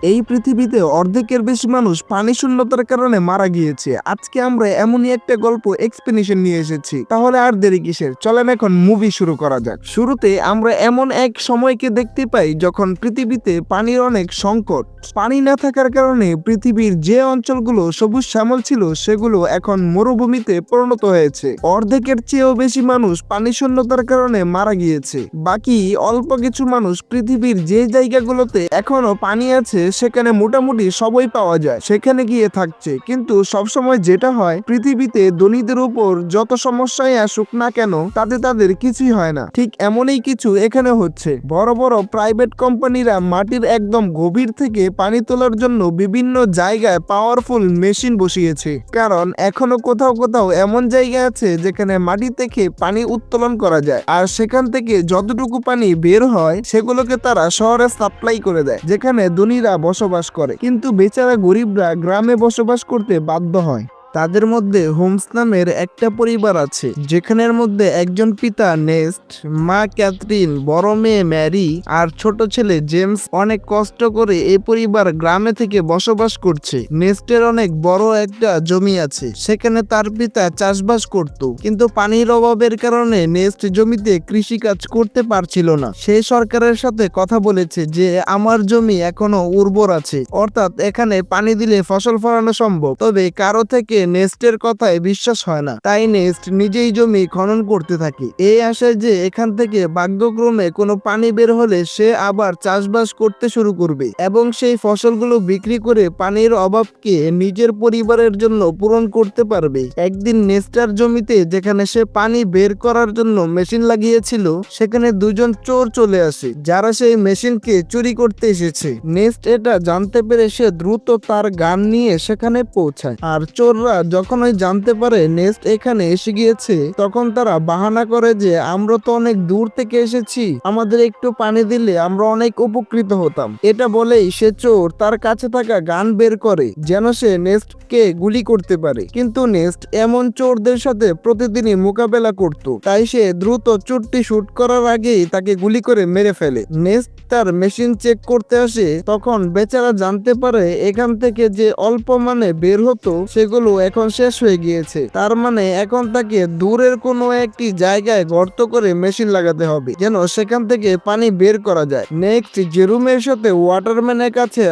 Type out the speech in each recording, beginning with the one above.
এই পৃথিবীতে অর্ধেকের বেশি মানুষ পানি শূন্যতার কারণে মারা গিয়েছে। আজকে আমরা এমনই একটা গল্প এক্সপ্লেনেশন নিয়ে এসেছি। তাহলে আর দেরি কিসের, চলেন এখন মুভি শুরু করা যাক। শুরুতে আমরা এমন এক সময়কে দেখতে পাই যখন পৃথিবীতে পানির অনেক সংকট। পানি না থাকার কারণে পৃথিবীর যে অঞ্চলগুলো সবুজ শ্যামল ছিল সেগুলো এখন মরুভূমিতে পরিণত হয়েছে। অর্ধেকের চেয়েও বেশি মানুষ পানি শূন্যতার কারণে মারা গিয়েছে। বাকি অল্প কিছু মানুষ পৃথিবীর যে জায়গাগুলোতে এখনো পানি আছে সেখানে মোটামুটি সবই পাওয়া যায়, সেখানে গিয়ে থাকছে। কিন্তু সবসময় যেটা হয়, পৃথিবীতে ধনীদের উপর যত সমস্যাই আসুক না কেন তাতে তাদের কিছুই হয় না। ঠিক এমনই কিছু এখানে হচ্ছে। বড় বড় প্রাইভেট কোম্পানিরা মাটির একদম গভীর থেকে পানি তোলার জন্য বিভিন্ন জায়গায় পাওয়ারফুল মেশিন বসিয়েছে। কারণ এখনো কোথাও কোথাও এমন জায়গা আছে যেখানে মাটি থেকে পানি উত্তোলন করা যায়, আর সেখান থেকে যতটুকু পানি বের হয় সেগুলোকে তারা শহরে সাপ্লাই করে দেয়, যেখানে ধনীরা বসবাস করে। কিন্তু বেচারা গরিবরা গ্রামে বসবাস করতে বাধ্য হয়। তাদের মধ্যে হোমস নামের একটা পরিবার আছে, যেখানের মধ্যে একজন পিতা নেস্ট, মা ক্যাথরিন, বড় মেয়ে ম্যারি আর ছোট ছেলে জেমস অনেক কষ্ট করে এই পরিবার গ্রামে থেকে বসবাস করছে। নেস্টের অনেক বড় একটা জমি আছে, সেখানে তার পিতা চাষবাস করত। কিন্তু পানির অভাবের কারণে নেস্ট জমিতে কৃষি কাজ করতে পারছিল না। সে সরকারের সাথে কথা বলেছে যে আমার জমি এখনো উর্বর আছে, অর্থাৎ এখানে পানি দিলে ফসল ফলানো সম্ভব। তবে কারো থেকে নেস্টের কথায় বিশ্বাস হয় না, তাই নেস্ট নিজেই জমি খনন করতে থাকে এই আশায় যে এখান থেকে ভাগ্যক্রমে কোনো পানি বের হলে সে আবার চাষবাস করতে শুরু করবে এবং সেই ফসলগুলো বিক্রি করে পানির অভাবকে নিজের পরিবারের জন্য পূরণ করতে পারবে। একদিন নেস্টার জমিতে, যেখানে সে পানি বের করার জন্য মেশিন লাগিয়েছিল, সেখানে দুজন চোর চলে আসে, যারা সেই মেশিনকে চুরি করতে এসেছে। নেস্ট এটা জানতে পেরে সে দ্রুত তার গান নিয়ে সেখানে পৌঁছায়। আর চোররা যখন জানতে পারে নেস্ট এখানে এসে গিয়েছে, তখন তারা বাহানা করে যে আমরা তো অনেক দূর থেকে এসেছি, আমাদের একটু পানি দিলে আমরা অনেক উপকৃত হতাম। এটা বলেই সে চোর তার কাছে থাকা গান বের করে যেন সে নেস্টকে গুলি করতে পারে। কিন্তু নেস্ট এমন চোরদের সাথে প্রতিদিনই মোকাবেলা করত, তাই সে দ্রুত চোরটি শুট করার আগেই তাকে গুলি করে মেরে ফেলে। নেস্ট তার মেশিন চেক করতে আসে, তখন বেচারা জানতে পারে এখান থেকে যে অল্প মানে বের হতো সেগুলো এখন শেষ হয়ে গিয়েছে। তার মানে এখন তাকে দূরের কোনো একটি জায়গায় গর্ত করে মেশিন লাগাতে হবে যেন সেখান থেকে পানি বের করা যায়। নেক্সট জেরুমের সাথে ওয়াটারম্যানের কাছে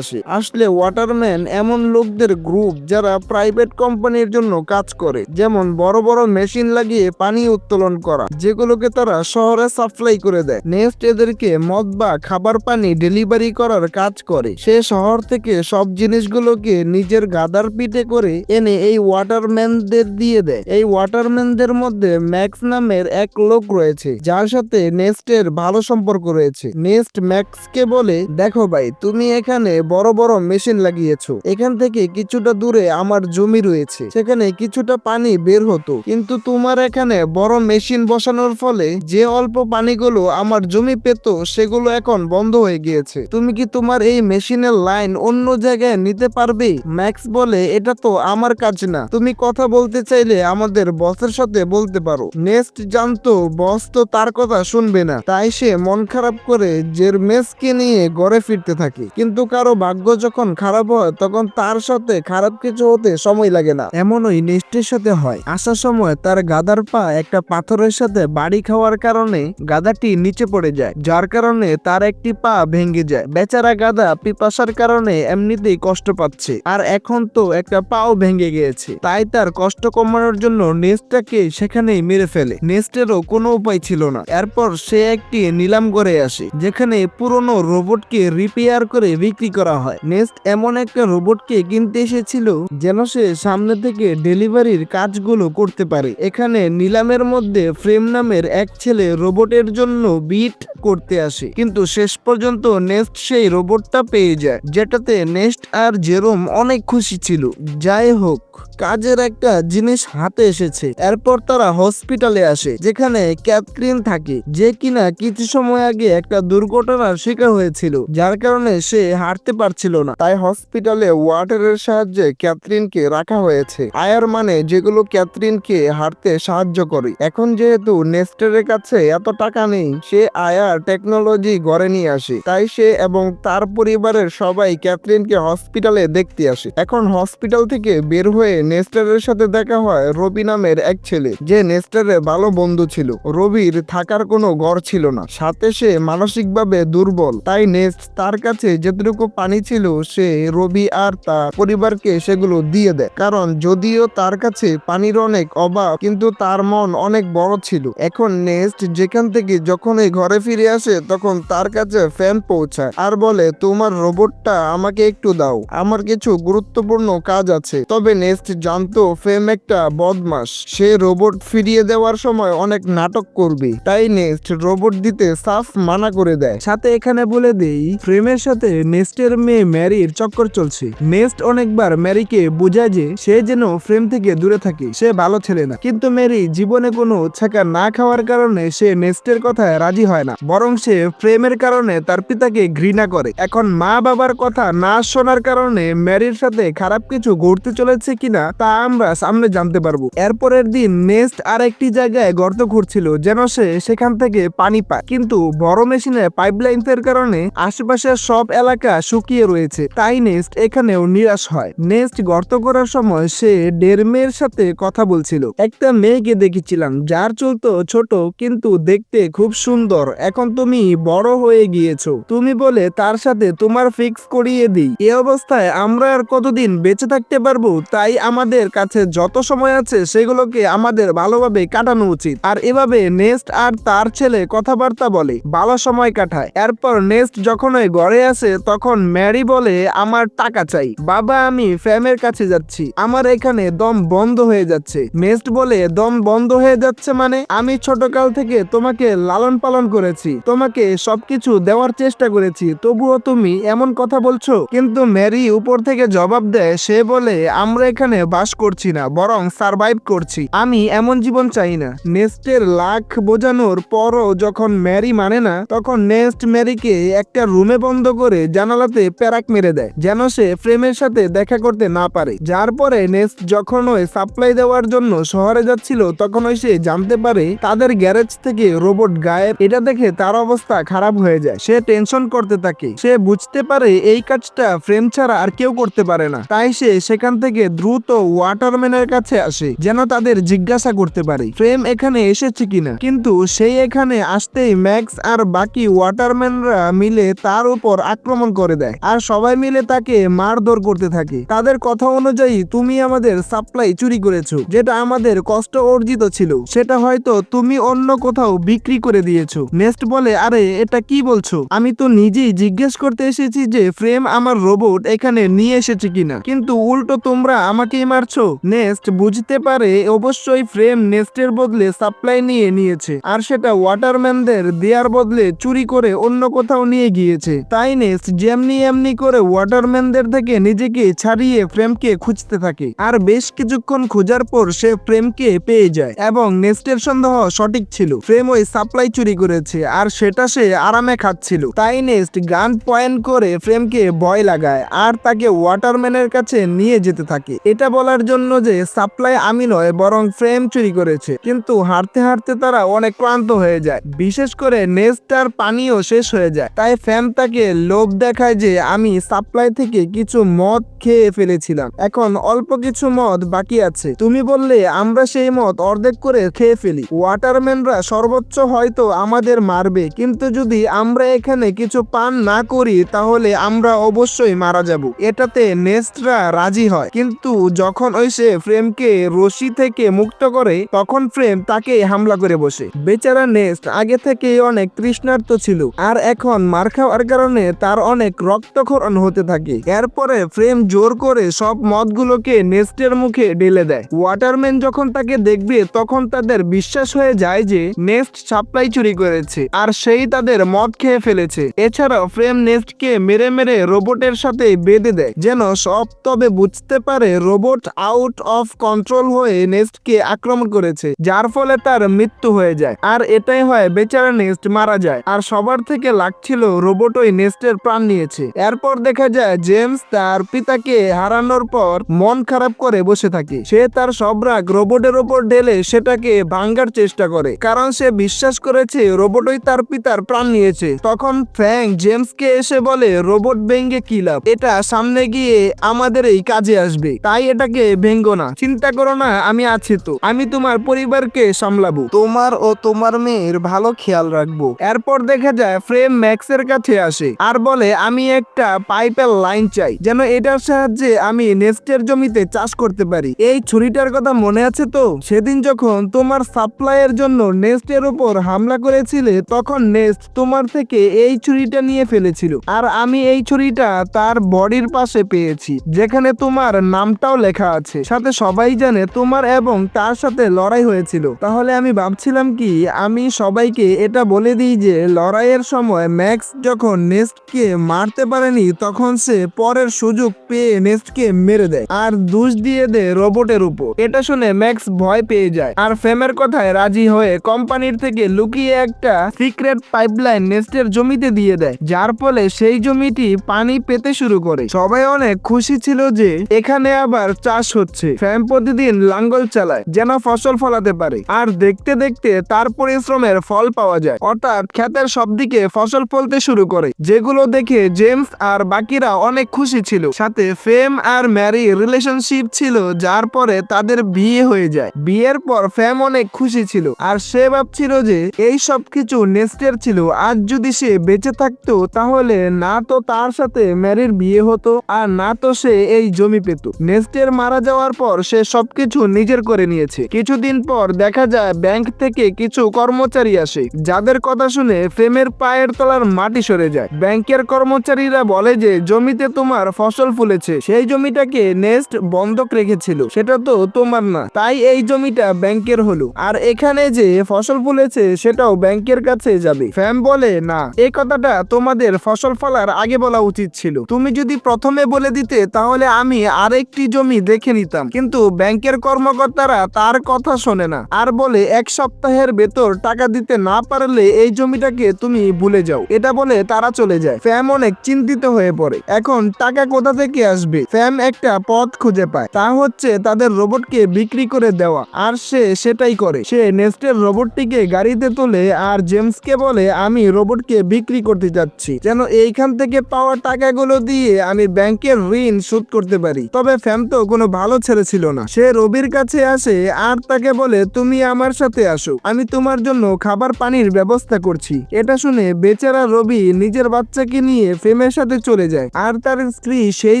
আসলে ওয়াটারম্যান এমন লোকদের গ্রুপ যারা প্রাইভেট কোম্পানির জন্য কাজ করে, যেমন বড় বড় মেশিন লাগিয়ে পানি উত্তোলন করা, যেগুলোকে তারা শহরে সাপ্লাই করে দেয়। নেক্সট এদেরকে মদ বা খাবার পানি ডেলিভারি করার কাজ করে। সে শহর থেকে সব জিনিসগুলোকে নিজের গাদার পিঠে করে এনে এই ওয়াটারম্যানদের দিয়ে দেয়। এই ওয়াটারম্যানদের মধ্যে ম্যাক্স নামের এক লোক রয়েছে, যার সাথে নেস্টের ভালো সম্পর্ক রয়েছে। নেস্ট ম্যাক্সকে বলে, দেখো ভাই, তুমি এখানে বড় বড় মেশিন লাগিয়েছো, এখান থেকে কিছুটা দূরে আমার জমি রয়েছে, সেখানে কিছুটা পানি বের হতো, কিন্তু তোমার এখানে বড় মেশিন বসানোর ফলে যে অল্প পানিগুলো আমার জমি পেত সেগুলো এখন বন্ধ হয়ে গিয়েছে। তুমি কি তোমার এই মেশিনের লাইন অন্য জায়গায় নিতে পারবে? ম্যাক্স বলে, এটা তো আমার কাজ না, তুমি কথা বলতে চাইলে আমাদের বসের সাথে বলতে পারো। নেস্ট জানতো বস তো তার কথা শুনবে না, তাই সে মন খারাপ করে জেরমেসকে নিয়ে ঘরে ফিরতে থাকে। কিন্তু কারো ভাগ্য যখন খারাপ হয় তখন তার সাথে খারাপ কিছু হতে সময় লাগে না। এমনই নেস্টের সাথে হয়। আসার সময় তার গাদার পা একটা পাথরের সাথে বাড়ি খাওয়ার কারণে গাদাটি নিচে পড়ে যায়, যার কারণে তার একটি পা ভেঙে যায়। বেচারা গাদা পিপাসার কারণে এমনিতেই কষ্ট পাচ্ছে, আর এখন তো একটা পাও ভেঙে গিয়েছে, তাই তার কষ্ট কমানোর জন্য নেস্টটাকে সেখানেই মেরে ফেলে। নেস্টেরও কোনো উপায় ছিল না। এরপর সে একটি নিলাম ঘরে আসে, যেখানে পুরনো রোবটকে রিপেয়ার করে বিক্রি করা হয়। নেস্ট এমন একটা রোবটকে কিনতে এসেছিল যেন সে সামনে থেকে ডেলিভারির কাজগুলো করতে পারে। এখানে নিলামের মধ্যে ফ্রেম নামের এক ছেলে রোবটের জন্য বিট করতে আসে, কিন্তু শেষ পর্যন্ত নেস্ট সেই রোবটটা পেয়ে যায়, যেটাতে নেস্ট আর জেরোম অনেক খুশি ছিল। যাই হোক, কাজের একটা জিনিস হাতে এসেছে। এরপর তারা হসপিটালে আসে, যেখানে ক্যাথরিন থাকে, যে কিনা কিছু সময় আগে একটা দুর্ঘটনার শিকার হয়েছিল, যার কারণে সে হাঁটতে পারছিল না। তাই হসপিটালে ওয়াটারের সাহায্যে ক্যাথরিনকে রাখা হয়েছে। আয়ার মানে যেগুলো ক্যাথরিনকে হাঁটতে সাহায্য করে। এখন যেহেতু নেস্টারের কাছে এত টাকা নেই, সে আয়ার টেকনোলজি ঘরে নিয়ে আসে। তাই সে এবং তার পরিবারের সবাই ক্যাথরিনকে হসপিটালে দেখতে আসে। এখন হসপিটাল থেকে বের হয়ে নেস্টারের সাথে দেখা হয় রবি নামের এক ছেলে, যে নেস্টারের ভালো বন্ধু ছিল। রবির থাকার কোনো ঘর ছিল না, সাথে সে মানসিকভাবে দুর্বল। তাই নেস্ট তার কাছে যেটুকু পানি ছিল সে রবি আর তার পরিবারকে সেগুলো দিয়ে দেয়, কারণ যদিও তার কাছে পানির অনেক অভাব, কিন্তু তার মন অনেক বড় ছিল। এখন নেস্ট যেখান থেকে যখন এই ঘরে ফিরে আসে, তখন তার কাছে ফ্যান পৌঁছায় আর বলে, তোমার রোবটটা আমাকে একটু দাও, আমার কিছু গুরুত্বপূর্ণ কাজ আছে। তবে নেস্ট জানতো ফ্যাম একটা বদমাস, সে রোবট ফিরিয়ে দেওয়ার সময় অনেক নাটক করবে। তাই নেস্ট রোবট দিতে সাফ মানা করে দেয়। সাথে এখানে বলে দেই, ফ্রেমের সাথে নেস্টের মেয়ে ম্যারির চক্কর চলছে। নেস্ট অনেকবার ম্যারিকে বোঝায় যে সে যেন ফ্রেম থেকে দূরে থাকে, সে ভালো ছেলে না। কিন্তু ম্যারি জীবনে কোনো ছাকা না খাওয়ার কারণে সে নেস্টের কথায় রাজি হয় না, বরং সে ফ্রেমের কারণে তার পিতাকে ঘৃণা করে। এখন মা বাবার কথা না শোনার কারণে ম্যারির সাথে খারাপ কিছু ঘটতে চলেছে কিনা তা আমরা সামনে জানতে পারবো। এরপরের দিন নেস্ট আর একটি জায়গায় গর্ত খুঁড়ছিল, যেন সে সেখান থেকে পানি পায়। কিন্তু বড় মেশিনে পাইপলাইন এর কারণে আশেপাশের সব এলাকা শুকিয়ে রয়েছে। তাই নেস্ট এখানেও নিরাশ হয়। নেস্ট গর্ত করার সময় সে ডেরমের সাথে কথা বলছিল। একটা মেয়েকে দেখেছিলাম যার চুল তো ছোট, কিন্তু দেখতে খুব সুন্দর। এখন তুমি বড় হয়ে গিয়েছো, তুমি বলে তার সাথে তোমার ফিক্স করিয়ে দিই। এই অবস্থায় আমরা আর কতদিন বেঁচে থাকতে পারবো? তাই আমাদের কাছে যত সময় আছে সেগুলোকে আমাদের ভালোভাবে কাটানো উচিত। আর এভাবে নেস্ট আর তার ছেলে কথাবার্তা বলে, ভালো সময় কাটায়। এরপর নেস্ট যখন ওই ঘরে আসে, তখন ম্যারি বলে, আমার টাকা চাই বাবা, আমি ফ্যামের কাছে যাচ্ছি, আমার এখানে দম বন্ধ হয়ে যাচ্ছে। নেস্ট বলে, দম বন্ধ হয়ে যাচ্ছে মানে? আমি ছোটকাল থেকে তোমাকে লালন পালন করেছি, তোমাকে সবকিছু দেওয়ার চেষ্টা করেছি, তবুও তুমি এমন কথা বলছো? কিন্তু ম্যারি উপর থেকে জবাব দেয়, সে বলে, আমরা এখানে বাস করছি না, বরং সারভাইভ করছি, আমি এমন জীবন চাই না। নেস্টের লাখ বোঝানোর পরও যখন ম্যারি মানে না, তখন নেস্ট ম্যারিকে একটা রুমে বন্ধ করে জানালাতে প্যারাক মেরে দেয়, যেন সে ফ্রেমের সাথে দেখা করতে না পারে। যার পরে নেস্ট যখন ওই সাপ্লাই দেওয়ার জন্য শহরে যাচ্ছিল, তখন ওই সে জানতে পারে তাদের গ্যারেজ থেকে রোবট গায়েব। এটা দেখে তার অবস্থা খারাপ হয়ে যায়, সে টেনশন করতে থাকে। সে বুঝতে পারে এই কাজটা ফ্রেম ছাড়া আর কেউ করতে পারে না। তাই সে সেখান থেকে দ্রুত ওয়াটারম্যানের কাছে আসে, যেন তাদের জিজ্ঞাসা করতে পারে ফ্রেম এখানে এসেছে কিনা। কিন্তু সেই এখানে আসতেই ম্যাক্স আর বাকি ওয়াটারম্যানরা মিলে তার উপর আক্রমণ করে দেয়, আর সবাই মিলে তাকে মারধর করতে থাকে। তাদের কথা অনুযায়ী তুমি আমাদের সাপ্লাই চুরি করেছো, যেটা আমাদের কষ্ট অর্জিত ছিল, সেটা হয়তো তুমি অন্য কোথাও বিক্রি করে দিয়েছো। নেস্ট বলে, আরে এটা কি বলছো? আমি তো নিজেই জিজ্ঞেস করতে এসেছি যে ফ্রেম আমার রোবট এখানে নিয়ে এসেছে কিনা, কিন্তু উল্টো তোমরা আমাকেই মারছো। নেস্ট বুঝতে পারে অবশ্যই ফ্রেম নেস্টের বদলে সাপ্লাই নিয়েছে, আর সেটা ওয়াটারম্যানদের দেয়ার বদলে চুরি করে অন্য কোথাও নিয়ে গিয়েছে। তাই নেস্ট যেমনি এমনি করে ওয়াটারম্যানদের থেকে নিজেকে ছাড়িয়ে ফ্রেমকে খুঁজতে থাকে। আর বেশ কিছুক্ষণ খোঁজার পর সে ফ্রেমকে পেয়ে যায়, এবং নেস্টের সন্দেহ সঠিক ছিল, ফ্রেম ওই সাপ্লাই চুরি করেছে, আর সেটা সে আরামে খাচ্ছিল। তাই নেস্ট গান পয়েন্ট করে ফ্রেমকে ভয় লাগায় আর তাকে ওয়াটারম্যানের কাছে নিয়ে যেতে থাকে, এটা বলার জন্য যে সাপ্লাই আমি নয়, বরং ফ্রেম চুরি করেছে। কিন্তু হাঁটতে হাঁটতে তারা অনেক ক্লান্ত হয়ে যায়, বিশেষ করে নেস্ট আর পানিও শেষ হয়ে যায়। তাই ফ্যাম তাকে লোভ দেখায় যে আমি সাপ্লাই থেকে কিছু মদ খেয়ে ফেলেছিলাম, এখন অল্প কিছু মদ বাকি আছে, তুমি বললে আমরা সেই মদ অর্ধেক করে খেয়ে ফেলি। ওয়াটারম্যানরা সর্বোচ্চ হয়তো আমাদের মারবে, কিন্তু যদি আমরা এখানে কিছু পান না করি তাহলে আমরা অবশ্যই মারা যাব। এটাতে নেস্টরা রাজি হয়, কিন্তু যখন ওই সে ফ্রেমকে রশি থেকে মুক্ত করে, তখন ফ্রেম তাকে হামলা করে বসে। বেচারা নেস্ট আগে থেকেই অনেক তৃষ্ণার্ত ছিল, আর এখন মার খাওয়ার কারণে তার অনেক রক্তক্ষরণ হতে থাকে। এরপরে ফ্রেম জোর করে সব মদগুলোকে নেস্টের মুখে ঢেলে দেয়। ওয়াটারম্যান যখন তাকে দেখবে, তখন তাদের বিশ্বাস হয়ে যায় যে নেস্ট সাপ্লাই চুরি করেছে, আর সেই তাদের মদ খেয়ে ফেলেছে। এছাড়াও ফ্রেম নেস্টকে মেরে মেরে রোবটের সাথে বেঁধে দেয়, যেন সব তবে বুঝতে পারে রোবট আউট অফ কন্ট্রোল হয়ে নেস্টকে আক্রমণ করেছে, যার ফলে তার মৃত্যু হয়ে যায়। আর এটাই হয়, বেচারা নেস্ট মারা যায়। আর সবার থেকে লাগছিল রোবট ওই নেস্টের প্রাণ নিয়েছে। এরপর দেখা যায় জেমস তার পিতাকে হারানোর পর মন খারাপ করে বসে থাকে। সে তার সব রাগ রোবটের ওপর ঢেলে সেটাকে ভাঙার চেষ্টা করে, কারণ সে বিশ্বাস করেছে রোবটই তার পিতার প্রাণ নিয়েছে। তখন ফ্র্যাঙ্ক জেমসকে এসে বলে, রোবট ভেঙ্গে কি লাভ, এটা সামনে গিয়ে আমাদের এই কাজে আসবে, তাই এটাকে ভেঙ্গো না, চিন্তা করো না, আমি আছি তো, আমি তোমার পরিবারকে সামলাবো, তোমার ও তোমার মেয়ের ভালো খেয়াল রাখবো। এরপর দেখা যায় ফ্রেম ম্যাক্সের কাছে আসে আর বলে, আমি একটা পাইপের লাইন চাই, যেন এটার সাহায্যে আমি নেস্টের জমিতে চাষ করতে পারি। এই ছুরিটার কথা মনে আছে তো, সেদিন যখন তোমার সাপ্লাইয়ের জন্য নেস্টের উপর হামলা করেছিলে, তখন নেস্ট তোমার থেকে এই ছুরিটা নিয়ে ফেলেছিল, আর আমি এই ছুরিটা তার বডির পাশে পেয়েছি, যেখানে তোমার নামটাও লেখা আছে, সাথে সবাই জানে তোমার এবং তার সাথে লড়াই হয়েছিল। তাহলে আমি ভাবছিলাম কি, আমি সবাইকে এটা বলে দিই যে লড়াইয়ের সময় ম্যাক্স যখন নেস্টকে মারতে পারেনি, তখন সে পরের সুযোগ পেয়ে নেস্টকে মেরে দেয় আর দোষ দিয়ে দেয় রোবটের উপর। এটা শুনে ম্যাক্স ভয় পেয়ে যায় আর ফেমের কথায় রাজি হয়ে কোম্পানির থেকে লুকিয়ে একটা সিক্রেট পাইপলাইন নেস্টের জমিতে দিয়ে দেয়, যার ফলে সেই জমিটি পানি পেতে শুরু করে। সবাই অনেক খুশি ছিল যে এখানে আবার চাষ হচ্ছে। ফ্যাম প্রতিদিন লাঙ্গল চালায় যেন ফসল ফলাতে পারে, আর দেখতে দেখতে তার পরিশ্রমের ফল পাওয়া যায়, অর্থাৎ ক্ষেতের সব দিকে ফসল ফলতে শুরু করে, যেগুলো দেখে জেমস আর বাকিরা অনেক খুশি ছিল। সাথে ফেম আর ম্যারি রিলেশনশিপ ছিল, যার পরে তাদের বিয়ে হয়ে যায়। বিয়ের পর ফ্যাম অনেক খুশি ছিল আর সে ভাবছিল যে এই সব কিছু নেস্টের ছিল। আজ যদি সে বেঁচে থাকতো, তাহলে না তো তার সাথে ম্যারির বিয়ে হতো আর না তো সে এই জমি পেত। নেস্টের মারা যাওয়ার পর সে সবকিছু নিজের করে নিয়েছে। কিছুদিন পর দেখা যায় ব্যাংক থেকে কিছু কর্মচারী আসে, যাদের কথা শুনে ফ্রেমের পায়ের তলার মাটি সরে যায়। ব্যাংকের কর্মচারীরা বলে যে জমিতে তোমার ফসল ফুলেছে, সেই জমিটাকে নেস্ট বন্ধক রেখেছিল, সেটা তো তোমার না, তাই এই জমিটা ব্যাংকের হলো, আর এখানে যে ফসল ফুলেছে সেটাও ব্যাংকের কাছে যাবে। ফ্যাম বলে, না, এই কথাটা তোমাদের ফসল ফলার আগে বলা উচিত ছিল, তুমি যদি প্রথমে বলে দিতে তাহলে আমি আরেকটি জমি দেখে নিতাম। কিন্তু ব্যাংকের কর্মকর্তারা তার কথা শোনে না আর বলে, 1 সপ্তাহের ভেতর টাকা দিতে না পারলে এই জমিটাকে তুমি ভুলে যাও। এটা বলে তারা চলে যায়। ফ্যাম অনেক চিন্তিত হয়ে পড়ে, এখন টাকা কোথা থেকে আসবে। ফ্যাম একটা পথ খুঁজে পায়, তা হচ্ছে তাদের রোবটকে বিক্রি করে দেওয়া, আর সে সেটাই করে। সে নেস্টের রোবটটিকে গাড়িতে তোলে আর জেমসকে বলে, আমি রোবটকে বিক্রি করতে যাচ্ছি, যেন এইখান থেকে পাওয়া টাকাগুলো দিয়ে আমি ব্যাংকের ঋণ শোধ করতে পারি। তবে ফ্যাম তো কোনো ভালো ছেলে ছিল না। সে রবির কাছে আসে আর তাকে বলে, তুমি আমার সাথে আসো, আমি তোমার জন্য খাবার পানির ব্যবস্থা করছি। এটা শুনে বেচারা রবি নিজের বাচ্চাকে নিয়ে ফ্রেমের সাথে চলে যায় আর তার স্ত্রী সেই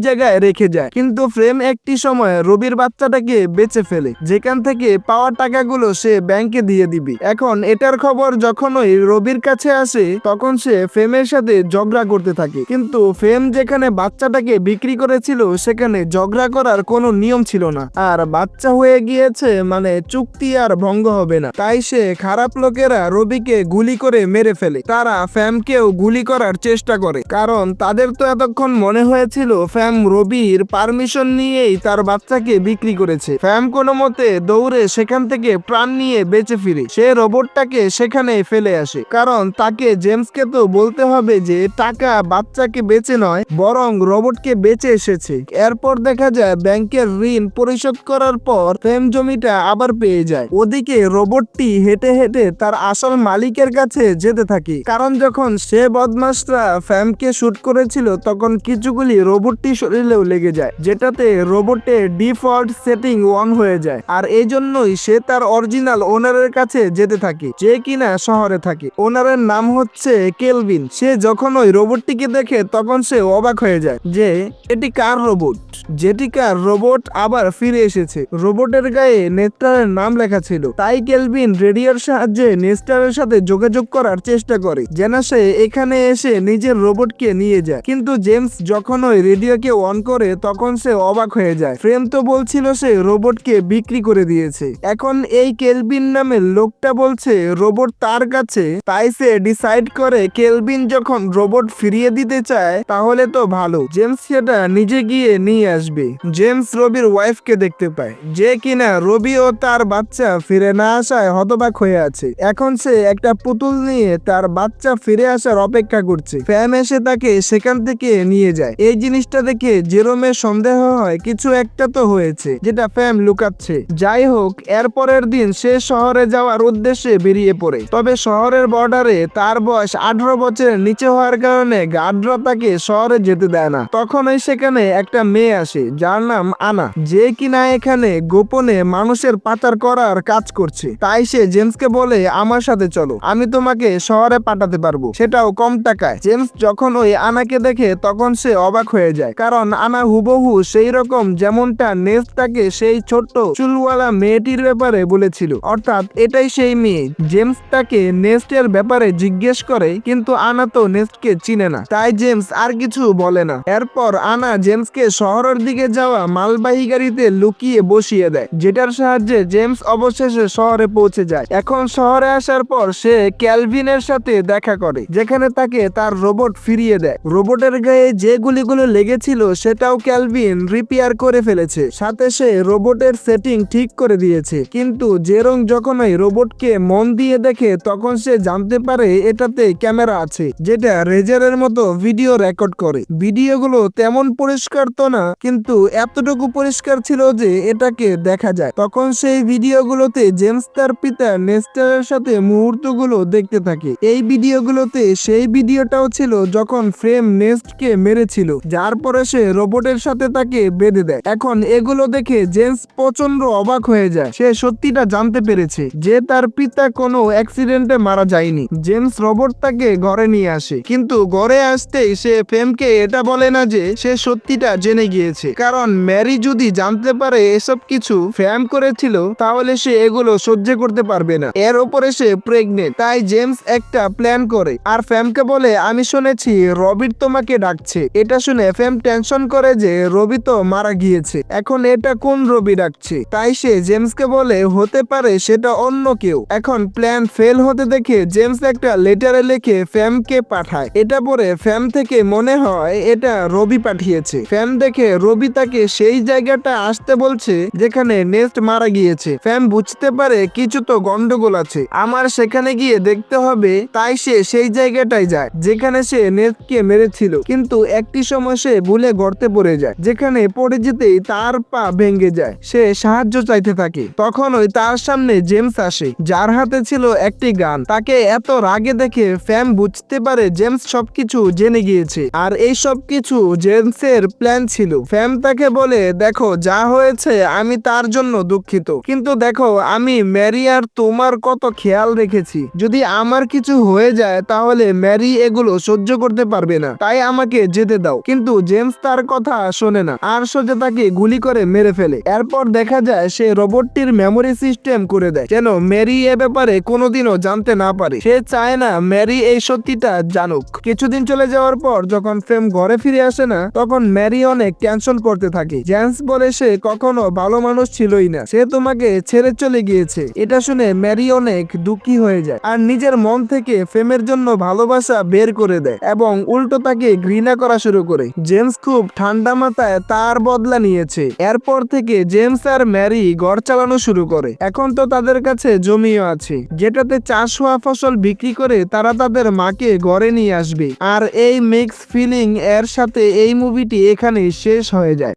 জায়গায় রেখে যায়। কিন্তু ফ্রেম একটি সময় রবির বাচ্চাটাকে বেঁচে ফেলে, যেখান থেকে পাওয়া টাকাগুলো সে ব্যাংকে দিয়ে দিবে। এখন এটার খবর যখনই রবির কাছে আসে, তখন সে ফ্রেমের সাথে ঝগড়া করতে থাকে। কিন্তু ফ্রেম যেখানে বাচ্চাটাকে বিক্রি করেছিল, সেখানে ঝগড়া করার কোনো নিয়ম ছিল না, আর বাচ্চা হয়ে গিয়েছে মানে চুক্তি আর ভঙ্গ হবে না। তাই সে খারাপ লোকেরা রবিকে গুলি করে মেরে ফেলে। তারা ফ্যামকেও গুলি করার চেষ্টা করে, কারণ তাদের তো এতক্ষণ মনে হয়েছিল ফ্যাম রবির পারমিশন নিয়েই তার বাচ্চাকে বিক্রি করেছে। ফ্যাম কোনো মতে দৌড়ে সেখান থেকে প্রাণ নিয়ে বেঁচে ফিরে সে রোবটটাকে সেখানে ফেলে আসে, কারণ তাকে জেমসকে তো বলতে হবে যে টাকা বাচ্চাকে বেঁচে নয়, বরং রোবটকে বেঁচে এসেছে। এরপর দেখা যায় ব্যাংকের ঋণ পরিশোধ করার পর ফ্রেম জমিটা আবার পেয়ে যায়। ওদিকে রোবটটি হেঁটে হেঁটে তার আসল মালিকের কাছে যেতে থাকে, কারণ যখন সে বদমাশরা ফ্যামকে শুট করেছিল, তখন কিছুগুলি রোবটটি শরীরেও লেগে যায়, যেটাতে রোবটের ডিফল্ট সেটিং অন হয়ে যায়। আর এই জন্যই সে তার অরিজিনাল ওনারের কাছে যেতে থাকে, যে কিনা শহরে থাকে। ওনারের নাম হচ্ছে কেলভিন। সে যখন ওই রোবটটিকে দেখে, তখন সে অবাক হয়ে যায় যে এটি কার রোবট, যেটিকার রোবট আবার ফিরে এসেছে। রোবটের গায়ে নেস্টারের নাম লেখা ছিল, তাই কেলভিন রেডিওর সাহায্যে নেস্টারের সাথে যোগাযোগ করার চেষ্টা করে, যেন সে এখানে এসে নিজের রোবটকে নিয়ে যায়। কিন্তু জেমস যখন ওই রেডিওকে অন করে, তখন সে অবাক হয়ে যায়। ফ্রেম তো বলছিল সে রোবটকে বিক্রি করে দিয়েছে, এখন এই কেলভিন নামের লোকটা বলছে রোবট তার কাছে। তাই সে ডিসাইড করে কেলভিন যখন রোবট ফিরিয়ে দিতে চায়, তাহলে তো ভালো, জেমস সেটা নিজে গিয়ে নিয়ে আসবে। জেমস রবির ওয়াইফকে দেখতে পায়, যে কিনা রবি ও তার বাচ্চা ফিরে না আসায় হতবাক হয়ে আছে। এখন সে একটা পুতুল নিয়ে তার বাচ্চা ফিরে আসার অপেক্ষা করছে। ফ্যাম এসে তাকে সেখান থেকে নিয়ে যায়। এই জিনিসটা দেখে জেরোমের সন্দেহ হয় কিছু একটা তো হয়েছে, যেটা ফ্যাম লুকাচ্ছে। যাই হোক, এর পরের দিন সে শহরে যাওয়ার উদ্দেশ্যে বেরিয়ে পড়ে। তবে শহরের বর্ডারে তার বয়স 18 বছরের নিচে হওয়ার কারণে গার্ডরা তাকে শহরে যেতে দেয় না। তখনই সেখানে একটা মেয়ে আসে যার নাম আনা, যে কিনা এখানে গোপনে মানুষের পাচার করার কাজ করছে। তাই সে জেমসকে বলে, আমার সাথে চলো, আমি তোমাকে শহরে পাঠাতে পারবো, সেটাও কম টাকায়। জেমস যখন ওই আনাকে দেখে তখন সে অবাক হয়ে যায়, কারণ আনা হুবহু সেই রকম যেমনটা নেস্ট তাকে সেই ছোট্ট চুলওয়ালা মেয়েটির ব্যাপারে বলেছিল। অর্থাৎ এটাই সেই মেয়ে। জেমস তাকে নেস্টের ব্যাপারে জিজ্ঞেস করে, কিন্তু আনা তো নেস্টকে চিনে না। তাই জেমস আর কিছু বলে না। এরপর আনা জেমসকে শহরের দিকে যাওয়া মালবাহী গাড়িতে লুকিয়ে বসিয়ে দেয়, যেটার সাহায্যে জেমস অবশেষে শহরে পৌঁছে যায়। এখন শহরে আসার পর সে ক্যালভিনের সাথে দেখা করে, যেখানে তাকে তার রোবট ফিরিয়ে দেয়। রোবটের গায়ে যে গুলিগুলো লেগেছিল সেটাও ক্যালভিন রিপেয়ার করে ফেলেছে, সাথে সে রোবটের সেটিং ঠিক করে দিয়েছে। কিন্তু জেরং যখন ওই রোবটকে মন দিয়ে দেখে তখন সে জানতে পারে এটাতে ক্যামেরা আছে, যেটা রেজারের মতো ভিডিও রেকর্ড করে। ভিডিওগুলো তেমন পরিষ্কার তো না, কিন্তু এতটুকু পরিষ্কার ছিল যে এটাকে দেখা যায়। তখন সেই ভিডিওগুলোতে জেমস তার পিতা নেস্টারের সাথে মুহূর্তগুলো দেখতে থাকে। এই ভিডিওগুলোতে সেই ভিডিওটাও ছিল যখন ফ্রেম নেস্টকে মেরেছিল, যার পরে সে রোবটের সাথে তাকে বেঁধে দেয়। এখন এগুলো দেখে জেমস প্রচন্ড অবাক হয়ে যায়। সে সত্যিটা জানতে পেরেছে যে তার পিতা কোনো অ্যাক্সিডেন্টে মারা যায়নি। জেমস রোবট তাকে ঘরে নিয়ে আসে, কিন্তু ঘরে আসতেই সে ফ্রেমকে এটা বলে না যে সে সত্যিটা জেনে গিয়েছে, কারণ ম্যারি যদি জানতে পারে এসব কিছু ফ্যাম করেছিল তাহলে সে এগুলো সহ্য করতে পারবে না। এর উপরে সে প্রেগনেন্ট। তাই জেমস একটা প্ল্যান করে আর ফ্যামকে বলে, আমি শুনেছি রবির তোমাকে ডাকছে। এটা শুনে ফ্যাম টেনশন করে যে রবি তো মারা গিয়েছে, এখন এটা কোন রবি ডাকছে। তাই সে জেমসকে বলে হতে পারে সেটা অন্য কেউ। এখন প্ল্যান ফেল হতে দেখে জেমস একটা লেটারে লিখে ফ্যামকে পাঠায়। এটা পরে ফ্যাম থেকে মনে হয় এটা রবি পাঠিয়েছে। ফ্যাম দেখে রবি তাকে সেই জায়গাটা আসতে বলছে যেখানে নেস্ট মারা গিয়েছে। ফ্যাম বুঝতে পারে কিছু তো গন্ডগোল আছে, আমার সেখানে গিয়ে দেখতে হবে। তাই সে সেই জায়গাটায় যায় যেখানে সে নেস্টকে মেরেছিল, কিন্তু একটি সময় সে ভুলে গর্তে পড়ে যায়, যেখানে পড়ে যেতেই তার পা ভেঙে যায়। সে সাহায্য চাইতে থাকে। তখনই তার সামনে জেমস আসে, যার হাতে ছিল একটি গান। তাকে এত রাগে দেখে ফ্যাম বুঝতে পারে জেমস সবকিছু জেনে গিয়েছে, আর এই সব কিছু জেমসের প্ল্যান ছিল। ফ্যাম তাকে বলে, দেখো যা হয়েছে আমি তার জন্য দুঃখিত, কিন্তু দেখো আমি ম্যারি আর তোমার কত খেয়াল রেখেছি। যদি আমার কিছু হয়ে যায় তাহলে ম্যারি এগুলো সহ্য করতে পারবে না, তাই আমাকে যেতে দাও। কিন্তু জেমস তার কথা শোনে না আর সোজা তাকে গুলি করে মেরে ফেলে। এরপর দেখা যায় সে রোবটটির মেমোরি সিস্টেম করে দেয়, যেন ম্যারি এ ব্যাপারে কোনোদিনও জানতে না পারে। সে চায় না ম্যারি এই সত্যিটা জানুক। কিছুদিন চলে যাওয়ার পর যখন ফ্রেম ঘরে ফিরে আসে না, তখন ম্যারি অনেক টেনশন করতে থাকে। জেমস বলে সে কখনো ভালো মানুষ ছিলই না, সে তোমাকে ছেড়ে চলে গিয়েছে। এটা শুনে ম্যারি অনেক দুঃখী হয়ে যায় আর নিজের মন থেকে ফ্রেমের জন্য ভালোবাসা বের করে দেয় এবং উল্টো তাকে ঘৃণা করা শুরু করে। জেমস খুব ঠান্ডা মাথায় তার বদলা নিয়েছে। এরপর থেকে জেমস আর ম্যারি ঘর চালানো শুরু করে। এখন তো তাদের কাছে জমিও আছে, যেটাতে চাষ হওয়া ফসল বিক্রি করে তারা তাদের মাকে ঘরে নিয়ে আসবে। আর এই মিক্স ফিলিং এর সাথে এই মুভিটি এখানেই শেষ হয়ে যায়।